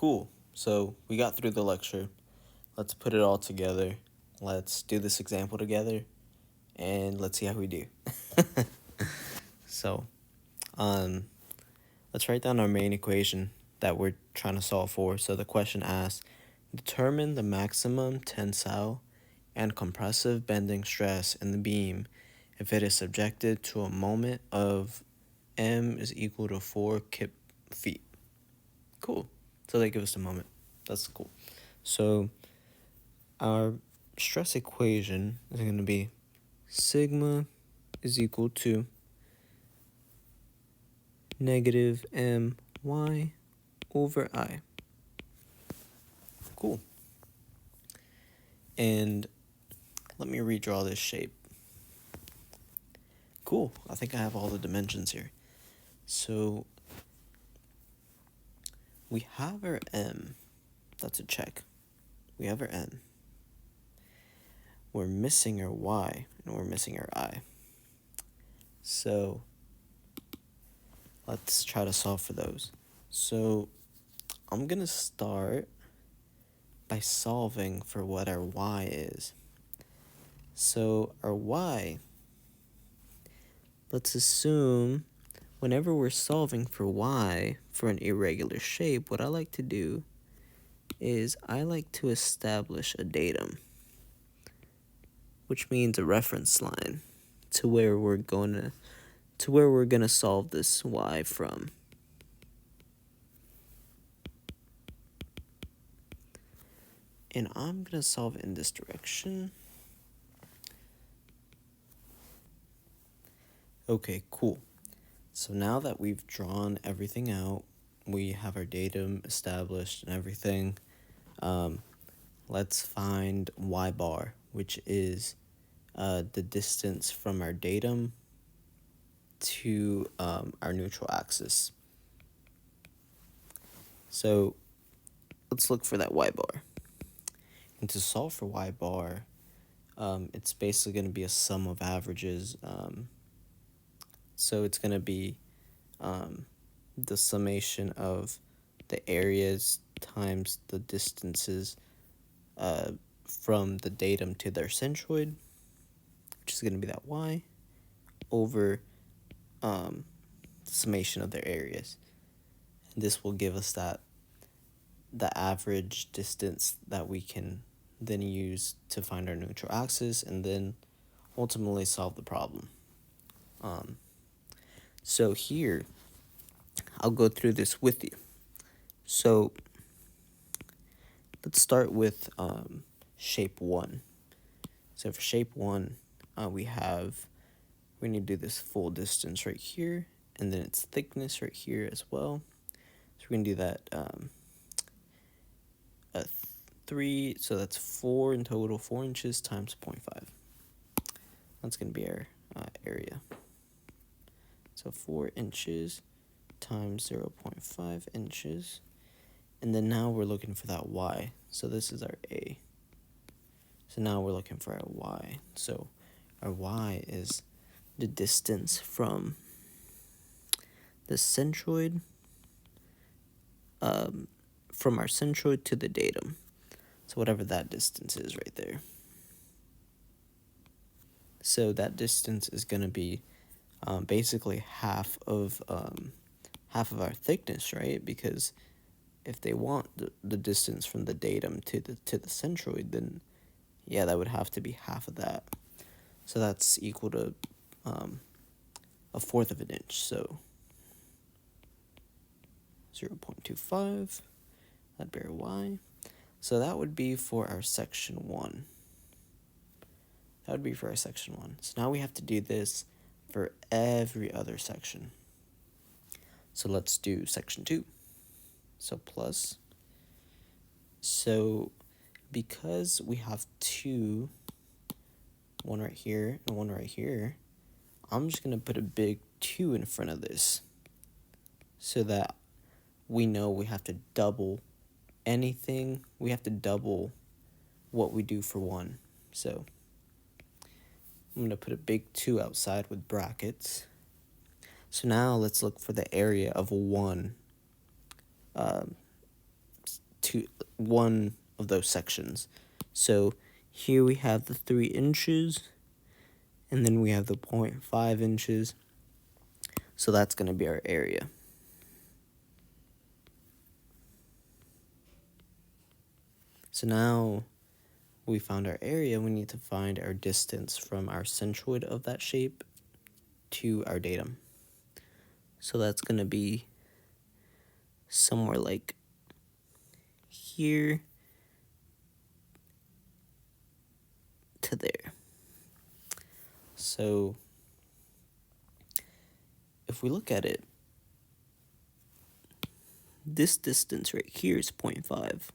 Cool. So we got through the lecture. Let's put it all together. Let's do this example together, and let's see how we do. So, um, let's write down our main equation that we're trying to solve for. So the question asks, determine the maximum tensile and compressive bending stress in the beam if it is subjected to a moment of m is equal to 4 kip feet. Cool. So they give us a moment. That's cool. So our stress equation is going to be sigma is equal to negative my over I. Cool. And let me redraw this shape. Cool. I think I have all the dimensions here. So we have our m. That's a check. We have our n. We're missing our y, and we're missing our I. So let's try to solve for those. So I'm going to start by solving for what our y is. So our y, let's assume whenever we're solving for y for an irregular shape, what I like to do is I like to establish a datum, which means a reference line to where we're gonna solve this y from. And I'm gonna solve in this direction. Okay, cool. So now that we've drawn everything out, we have our datum established and everything, let's find y bar, which is the distance from our datum to our neutral axis. So let's look for that y bar. And to solve for y bar, it's basically going to be a sum of averages. So it's going to be the summation of the areas times the distances from the datum to their centroid, which is going to be that y, over the summation of their areas. And this will give us the average distance that we can then use to find our neutral axis and then ultimately solve the problem. So here, I'll go through this with you. So let's start with shape 1. So for shape 1, we need to do this full distance right here, and then its thickness right here as well. So we're going to do that 3, so that's 4 in total, 4 inches times 0.5. That's going to be our area. So 4 inches times 0.5 inches. And then now we're looking for that y. So this is our A. So now we're looking for our y. So our y is the distance from the centroid, from our centroid to the datum. So whatever that distance is right there. So that distance is going to be basically half of our thickness, right? Because if they want the distance from the datum to the centroid, then yeah, that would have to be half of that. So that's equal to 1/4 of an inch. So 0.25. That'd be our y. So that would be for our section 1. That would be for our section 1. So now we have to do this for every other section. So let's do section 2. So plus. So because we have 2, one right here and one right here, I'm just going to put a big 2 in front of this so that we know we have to double anything. We have to double what we do for 1. So I'm going to put a big 2 outside with brackets. So now let's look for the area of 1 one of those sections. So here we have the 3 inches, and then we have the 0.5 inches. So that's going to be our area. So now we found our area, we need to find our distance from our centroid of that shape to our datum. So that's going to be somewhere like here to there. So if we look at it, this distance right here is 0.5.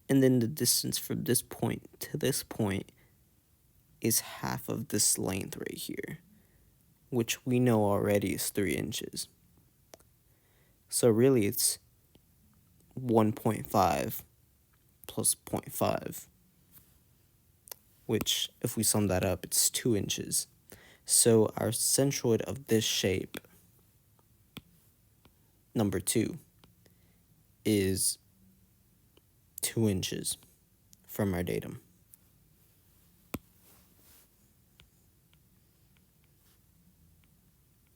And then the distance from this point to this point is half of this length right here, which we know already is 3 inches. So really it's 1.5 plus 0.5, which if we sum that up, it's 2 inches. So our centroid of this shape, number 2, is 2 inches from our datum.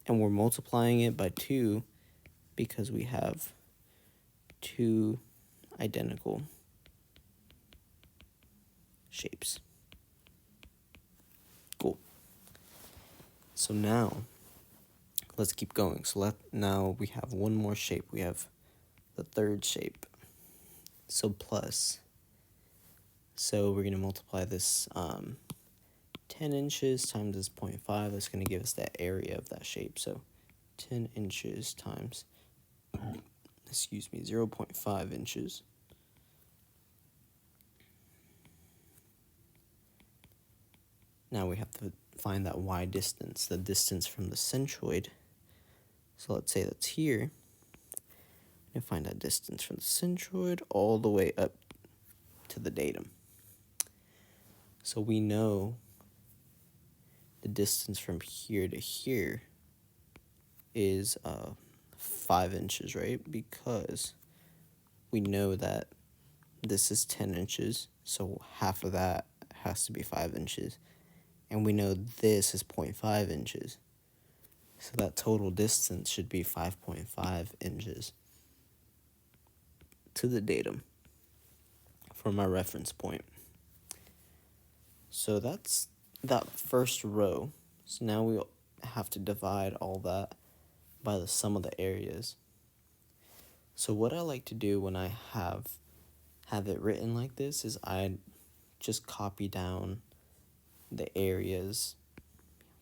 And we're multiplying it by 2 because we have 2 identical shapes. Cool. So now let's keep going. So now we have one more shape. We have the third shape. So plus. So we're going to multiply this 10 inches times this 0.5. That's going to give us that area of that shape. So 10 inches times, 0.5 inches. Now we have to find that y distance, the distance from the centroid. So let's say that's here. And find that distance from the centroid all the way up to the datum. So we know the distance from here to here is 5 inches, right? Because we know that this is 10 inches, so half of that has to be 5 inches. And we know this is 0.5 inches. So that total distance should be 5.5 inches to the datum from our reference point. So that's that first row. So now we have to divide all that by the sum of the areas. So what I like to do when I have it written like this is I just copy down the areas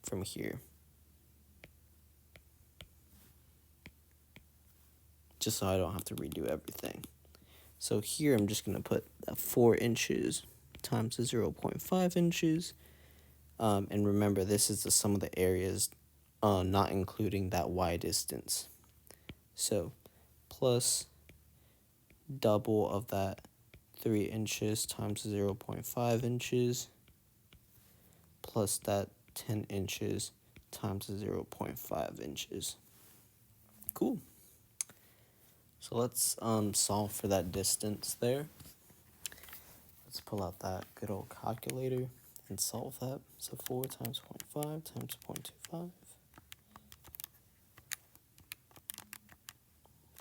from here, just so I don't have to redo everything. So here I'm just going to put 4 inches times the 0.5 inches. And remember, this is the sum of the areas, not including that y distance. So plus double of that 3 inches times 0.5 inches plus that 10 inches times 0.5 inches. Cool. So let's solve for that distance there. Let's pull out that good old calculator and solve that. So 4 times 0.5 times 0.25.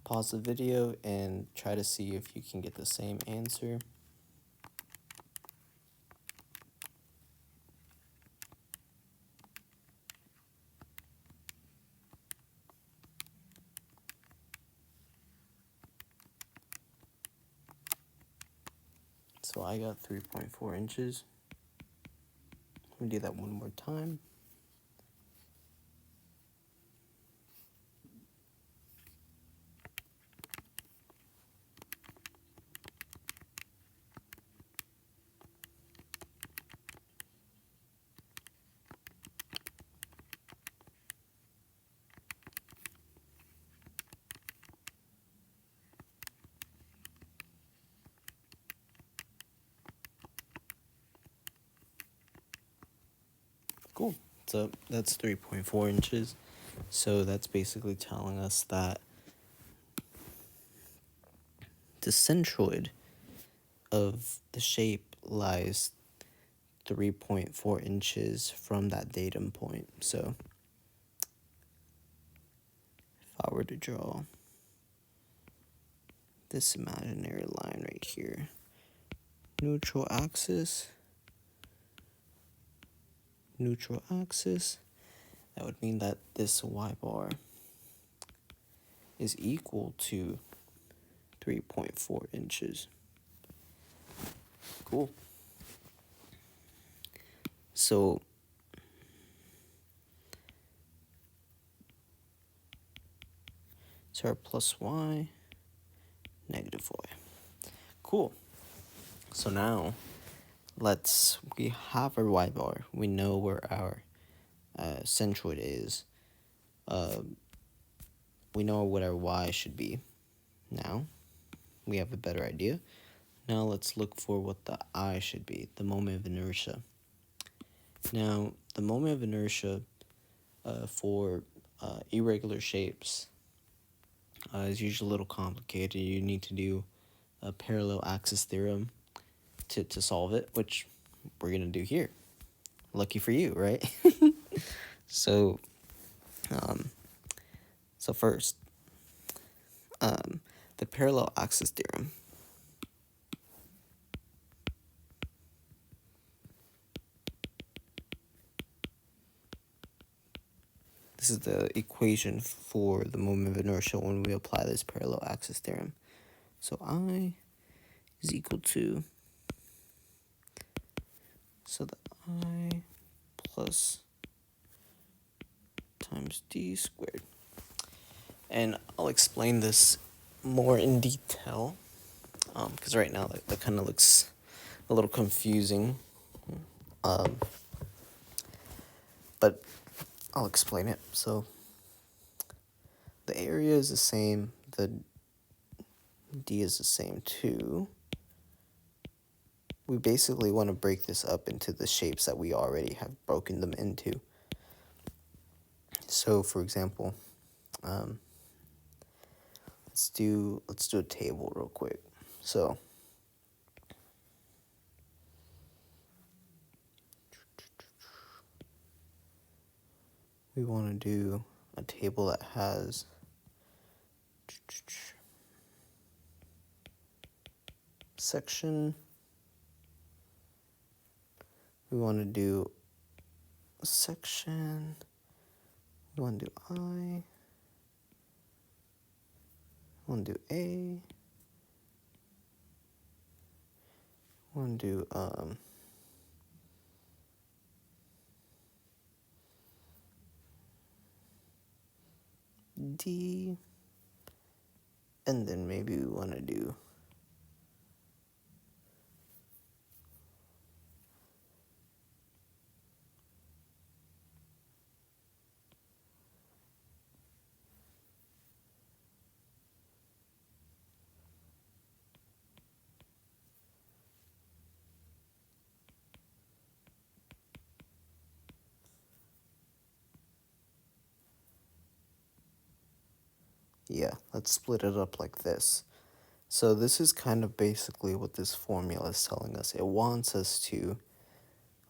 Pause the video and try to see if you can get the same answer. So I got 3.4 inches. Let me do that one more time. Cool. So that's 3.4 inches. So that's basically telling us that the centroid of the shape lies 3.4 inches from that datum point. So if I were to draw this imaginary line right here, neutral axis, that would mean that this y bar is equal to 3.4 inches. Cool. So our plus y, negative y. Cool. So now we have our y bar. We know where our centroid is. We know what our y should be. Now we have a better idea. Now let's look for what the I should be, the moment of inertia. Now the moment of inertia for irregular shapes is usually a little complicated. You need to do a parallel axis theorem to solve it, which we're gonna do here. Lucky for you, right? So first, the parallel axis theorem. This is the equation for the moment of inertia when we apply this parallel axis theorem. So I is equal to, so the I plus times d squared. And I'll explain this more in detail, because right now that kind of looks a little confusing. But I'll explain it. So the area is the same, the d is the same too. We basically want to break this up into the shapes that we already have broken them into. So for example, let's do a table real quick. So we want to do a table that has section. We want to do a section. We want to do I. We want to do A. We want to do D. And then maybe we want to do let's split it up like this. So this is kind of basically what this formula is telling us. It wants us to,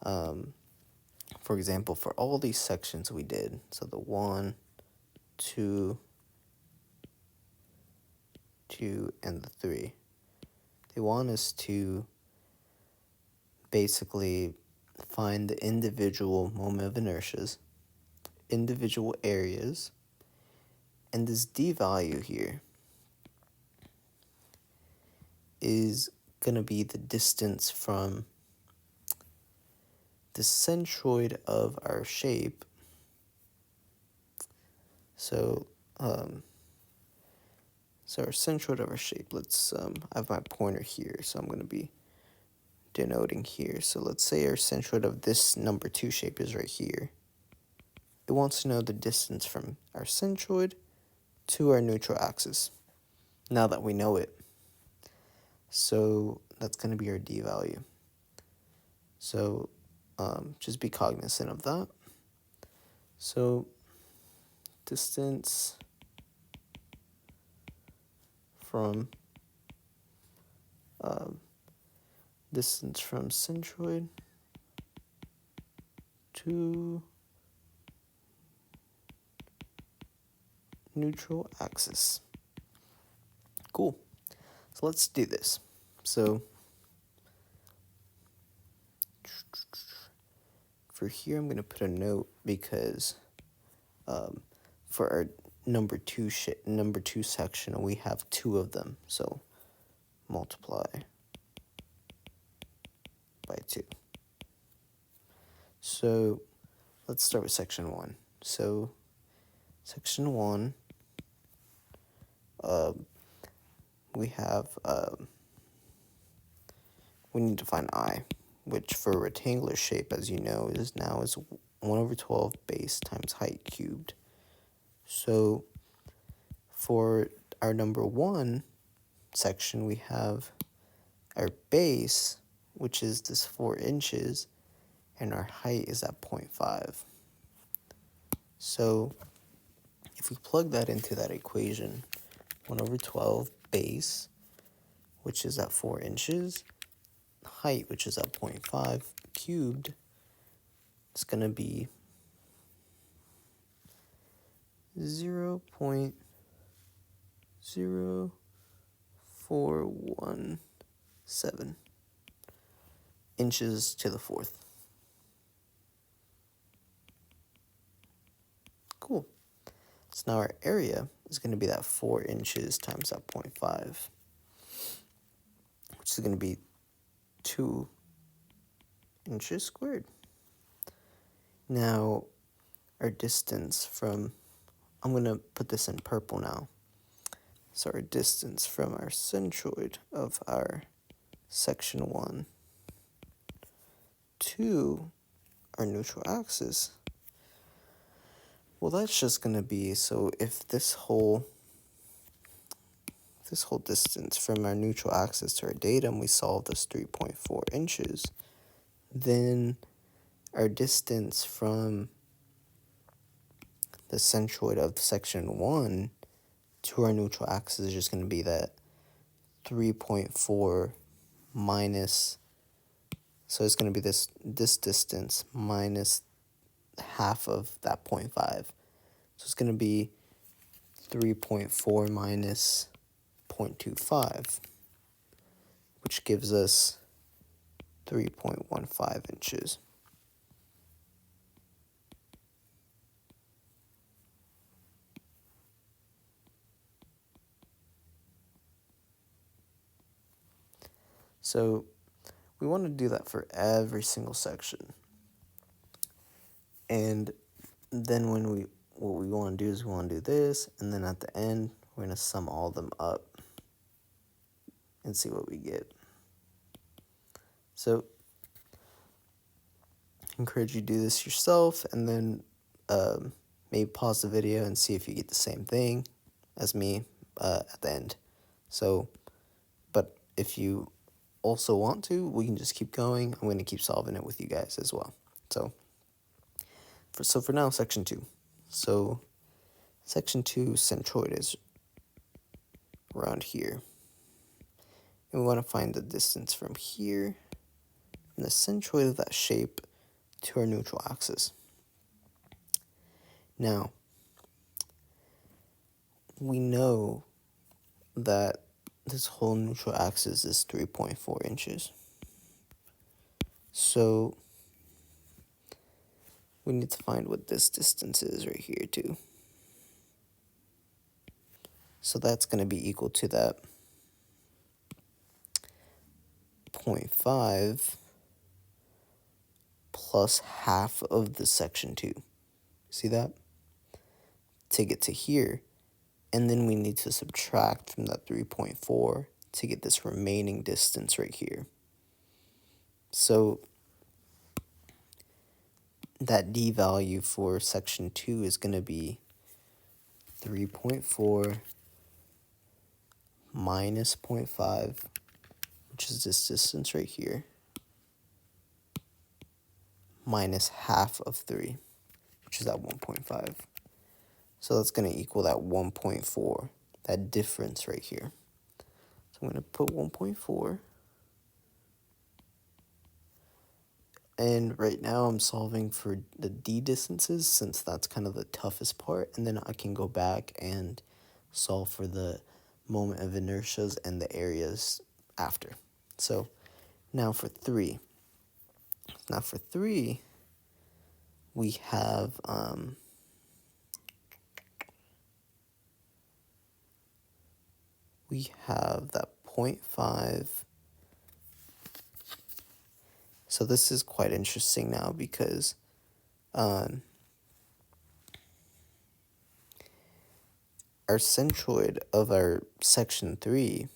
for example, for all these sections we did, so the 1, 2, and the 3, they want us to basically find the individual moment of inertias, individual areas, and this d value here is going to be the distance from the centroid of our shape. So our centroid of our shape, let's, I have my pointer here, so I'm going to be denoting here. So let's say our centroid of this number 2 shape is right here. It wants to know the distance from our centroid to our neutral axis, now that we know it. So that's going to be our d value. So just be cognizant of that. So distance from distance from centroid to neutral axis. Cool. So let's do this. So for here, I'm going to put a note because for our number two section, we have two of them. So multiply by 2. So let's start with section 1. So section 1, we have, we need to find I, which for a rectangular shape, as you know, is 1/12 base times height cubed. So for our number 1 section, we have our base, which is this 4 inches, and our height is at 0.5. So if we plug that into that equation, 1/12 base, which is at 4 inches, height, which is at 0.5 cubed, it's going to be 0.0417 inches to the 4th. Cool. So now our area is going to be that 4 inches times that 0.5, which is going to be 2 inches squared. Now, our distance from, I'm going to put this in purple now. So our distance from our centroid of our section 1 to our neutral axis, well, that's just going to be, so if this whole distance from our neutral axis to our datum we solved as 3.4 inches, then our distance from the centroid of section 1 to our neutral axis is just going to be that 3.4 minus, so it's going to be this distance minus half of that 0.5. So it's going to be 3.4 minus 0.25, which gives us 3.15 inches. So we want to do that for every single section. And then what we want to do is we want to do this, and then at the end, we're going to sum all of them up and see what we get. So I encourage you to do this yourself, and then maybe pause the video and see if you get the same thing as me at the end. So, but if you also want to, we can just keep going. I'm going to keep solving it with you guys as well. So for now, section 2. So section 2 centroid is around here. And we want to find the distance from here, from the centroid of that shape to our neutral axis. Now, we know that this whole neutral axis is 3.4 inches. So we need to find what this distance is right here too. So that's going to be equal to that 0.5 plus half of the section 2. See that? To get to here. And then we need to subtract from that 3.4 to get this remaining distance right here. So that D value for section 2 is going to be 3.4 minus 0.5, which is this distance right here, minus half of 3, which is at 1.5. So that's going to equal that 1.4, that difference right here. So I'm going to put 1.4 And right now I'm solving for the d distances since that's kind of the toughest part, and then I can go back and solve for the moment of inertias and the areas after. So now for 3. Now for 3, we have that 0.5. So this is quite interesting now because our centroid of our section 3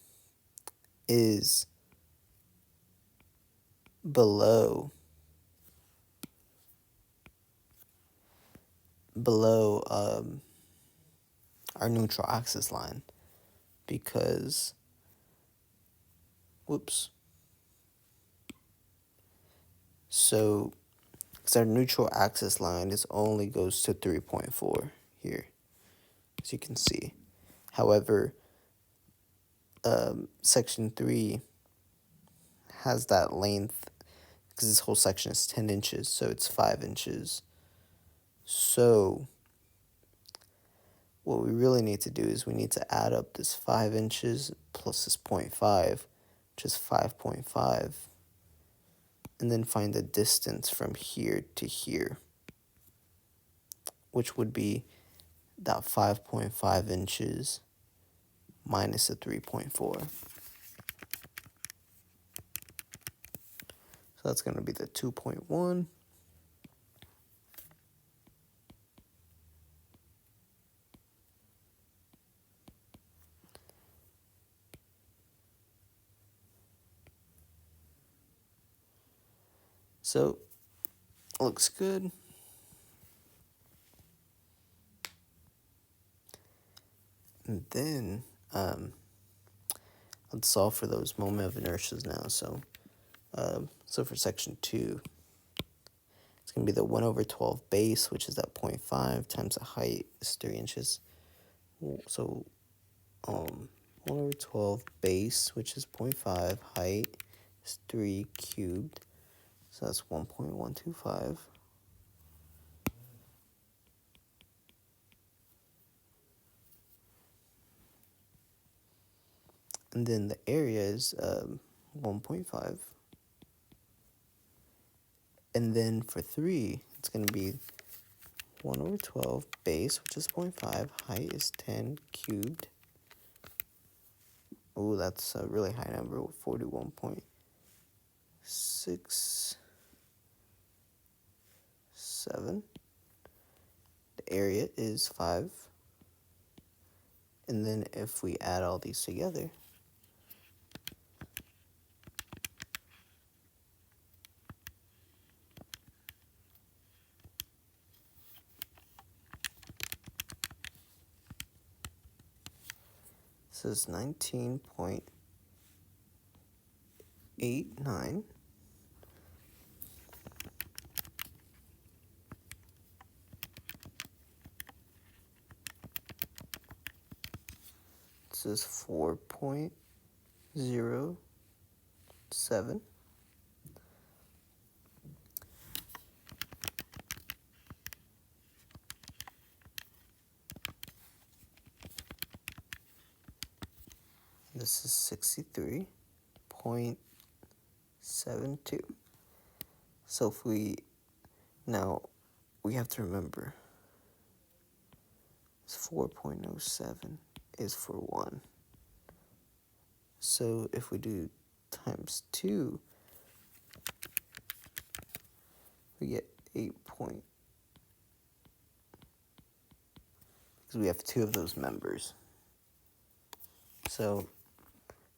is below our neutral axis line because so because our neutral axis line only goes to 3.4 here, as you can see. However, section 3 has that length because this whole section is 10 inches, so it's 5 inches. So what we really need to do is we need to add up this 5 inches plus this 0.5, which is 5.5, and then find the distance from here to here, which would be that 5.5 inches minus the 3.4. So that's going to be the 2.1. So, looks good. And then, let's solve for those moment of inertias now. So for section 2, it's going to be the 1 over 12 base, which is that 0.5, times the height is 3 inches. So 1 over 12 base, which is 0.5, height is 3 cubed. So that's 1.125. And then the area is 1.5. And then for 3, it's going to be 1 over 12 base, which is 0.5. Height is 10 cubed. Oh, that's a really high number, 41.67. The area is 5. And then if we add all these together, this is 19.89. This is 4.07. This is 63.72. So if now we have to remember, this 4.07 is for 1. So if we do times 2, we get 8 point, because we have 2 of those members. So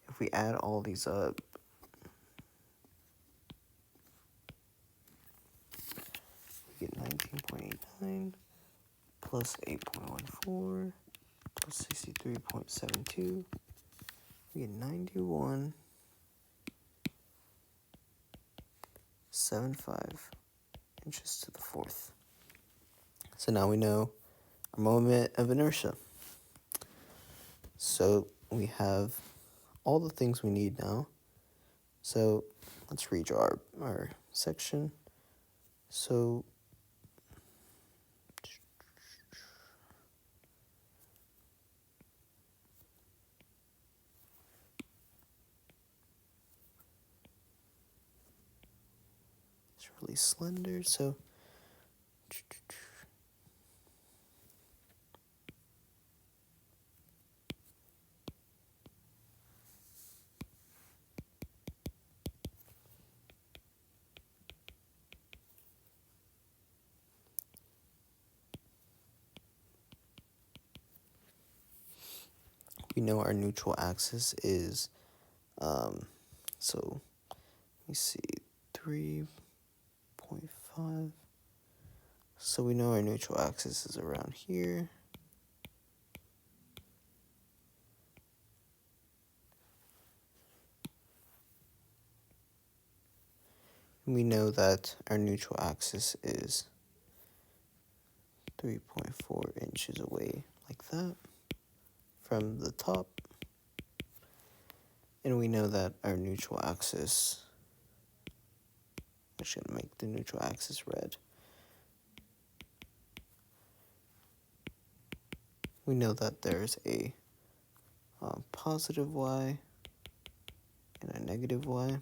if we add all these up, we get 19.89 plus 8.14 plus 63.72. We get 91.75 inches to the 4th. So now we know our moment of inertia. So we have all the things we need now. So let's redraw our section. So it's really slender, so we know our neutral axis is, so let me see, 3.5. So we know our neutral axis is around here. And we know that our neutral axis is 3.4 inches away, like that, from the top. And we know that our neutral axis, I should make the neutral axis red. We know that there's a positive y and a negative y.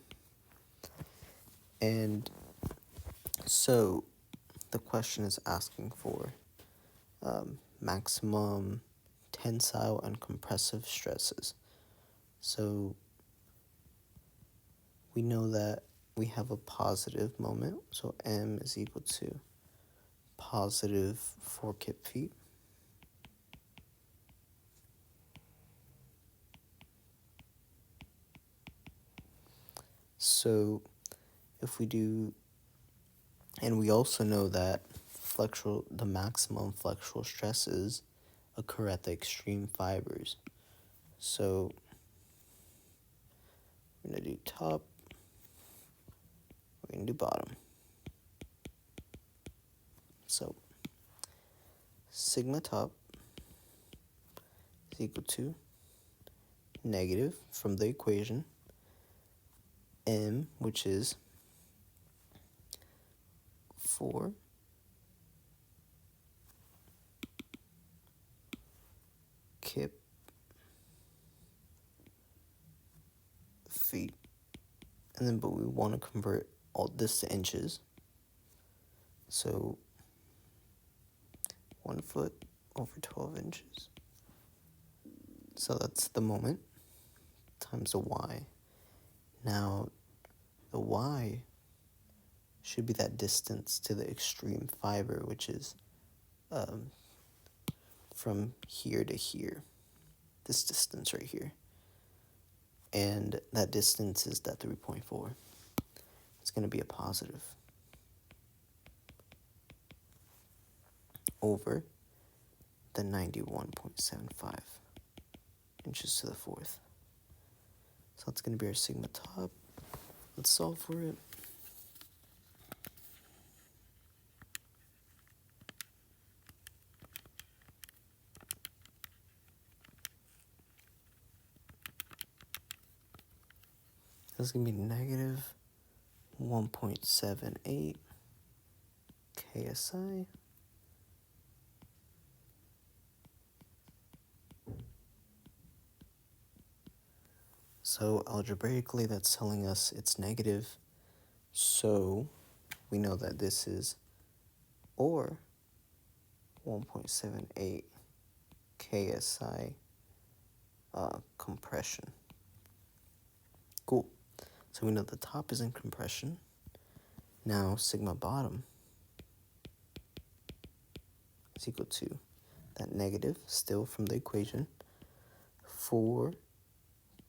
And so the question is asking for maximum tensile and compressive stresses. So we know that we have a positive moment, so M is equal to positive 4 kip feet. So if we do, and we also know that the maximum flexural stresses occur at the extreme fibers. So we're going to do top, we're going to do bottom. So sigma top is equal to negative from the equation M, which is 4 kip feet, and then but we want to convert all this to inches, so 1 foot over 12 inches. So that's the moment times the y. Now the y should be that distance to the extreme fiber, which is from here to here, this distance right here. And that distance is that 3.4. It's going to be a positive over the 91.75 inches to the fourth. So that's going to be our sigma top. Let's solve for it. That's going to be negative 1.78 KSI So algebraically that's telling us it's negative. So we know that this is or 1.78 KSI compression. Cool. So we know the top is in compression. Now sigma bottom is equal to that negative, still from the equation, 4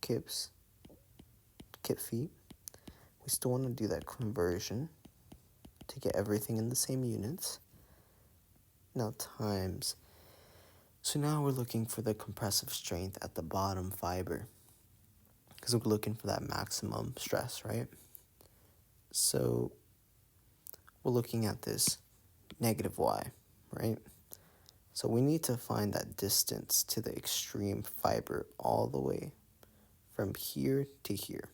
kip feet. We still want to do that conversion to get everything in the same units. Now times. So now we're looking for the compressive strength at the bottom fiber, because we're looking for that maximum stress, right? So we're looking at this negative y, right? So we need to find that distance to the extreme fiber all the way from here to here.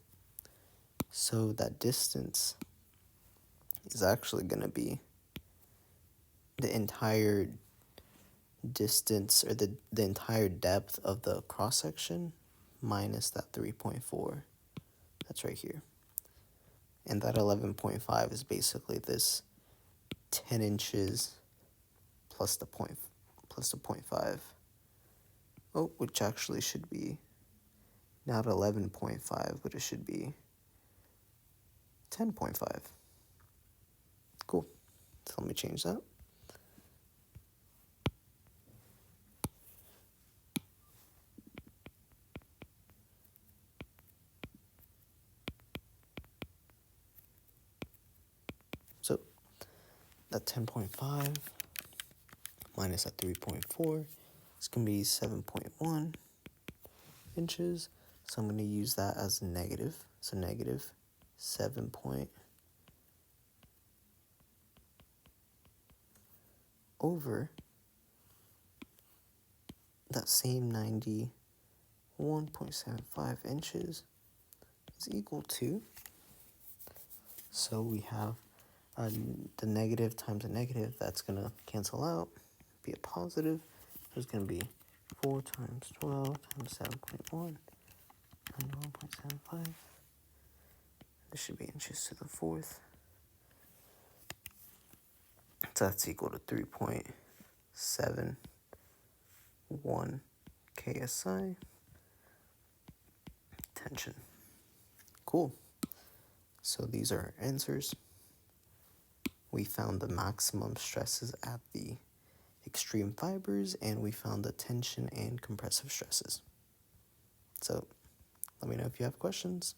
So that distance is actually going to be the entire distance, or the entire depth of the cross-section minus that 3.4 that's right here. And that 11.5 is basically this 10 inches plus the 0.5. Oh, which actually should be not 11.5, but it should be 10.5. Cool. So let me change that. So that 10.5 minus that 3.4 is going to be 7.1 inches. So I'm going to use that as negative. So negative 7 over that same 91.75 inches is equal to, so we have the negative times a negative, that's going to cancel out, be a positive. There's going to be 4 times 12 times 7.1, 91.75. This should be inches to the fourth. So that's equal to 3.71 KSI tension. Cool. So these are our answers. We found the maximum stresses at the extreme fibers, and we found the tension and compressive stresses. So let me know if you have questions.